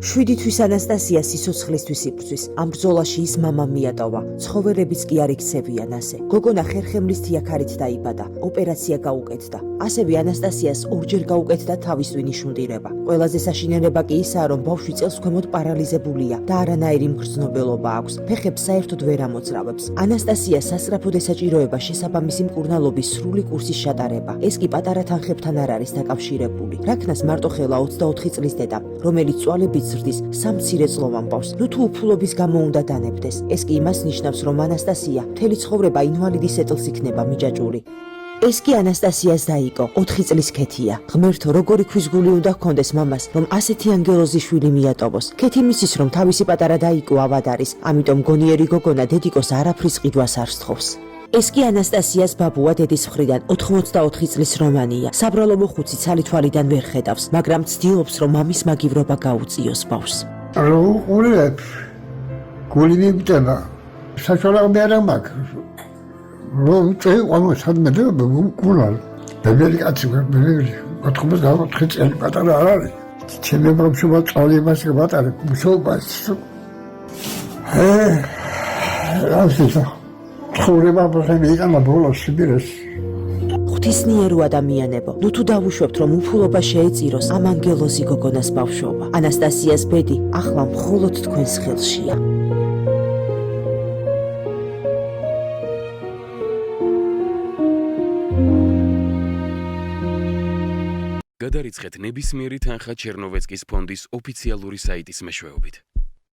7 თვის ანასტასია სიცოცხლისთვის იბრძვის. ამ ბრძოლაში ის მამა მიატოვა. ცხოველებიც კი არ იქცევიან ასე. გოგონა ხერხემლის თიაქარით დაიბადა. ოპერაცია გაუკეთდა. ასევე ანასტასიას ორჯერ გაუკეთდა თავის ტვინის შუნდირება. ყველაზე საშინელება კი ისაა, რომ ბავშვი წელს ქვემოთ პარალიზებულია და არანაირი მგრძნობელობა აქვს. ფეხებს საერთოდ ვერ ამოძრავებს. ანასტასიას სასწრაფოდ ესაჭიროება შესაბამისი მკურნალობის სრული კურსის ჩატარება. ეს კი პატარა თანხებთან არ არის დაკავშირებული. რაქნას მარტოხელა 24 წლის დედა, რომელიც წვალებით ზრდის სამცირეწლოვან ბავშვს. ნუ თუ უფულობის გამო უნდა დანებდეს. ეს კი იმას ნიშნავს, რომ ანასტასია მთელი ცხოვრება ინვალიდის ეტლს იქნება მიჯაჭვური. ეს კი ანასტასიას დაიკო, 4 წლის ქეთია. ღმერთო, როგორი ქვის გული უნდა ჰქონდეს მამას, რომ ასეთი ანგელოზი შვილი მიატოვოს. ქეთი მისის, რომ თავისი პატარა დაიკო ავად არის, ამიტომ გონიერი გოგონა დედიკოს არაფრის ყიდვას არ სთხოვს. ეს კი ანასტასიას ბაბუა დედის მხრიდან 84 წლის რომანია. საბრალო მოხუცი ცალი-თვალიდან ვერ ხედავს, მაგრამ ცდილობს, რომ მამის მაგივრობა გაუწიოს ბავშვს. უყურებ, გული მიბტება, საშუალება არ მაქვს. რომ წეყვანო სადმე უკულალ. ბებერი კაცი, ბებერი 84 წელი პატარა არ არის. ჩემი ბავშვობა წვალებას გატარებ, მუშაობას. რასისა ცხოვრება პროფესიონალურია ბოლოს სიბირეს. ღვთისმიერო ადამიანებო, ნუ თუ დავუშვებთ, რომ უფულობა შეეწიროს ამ ანგელოზი გოგონას ბავშვობა. ანასტასიას ბედი ახლა მხოლოდ თქვენს ხელშია. გადარიცხეთ ნებისმიერი თანხა ჩერნოვეცკის ფონდის ოფიციალური საიტის მეშვეობით.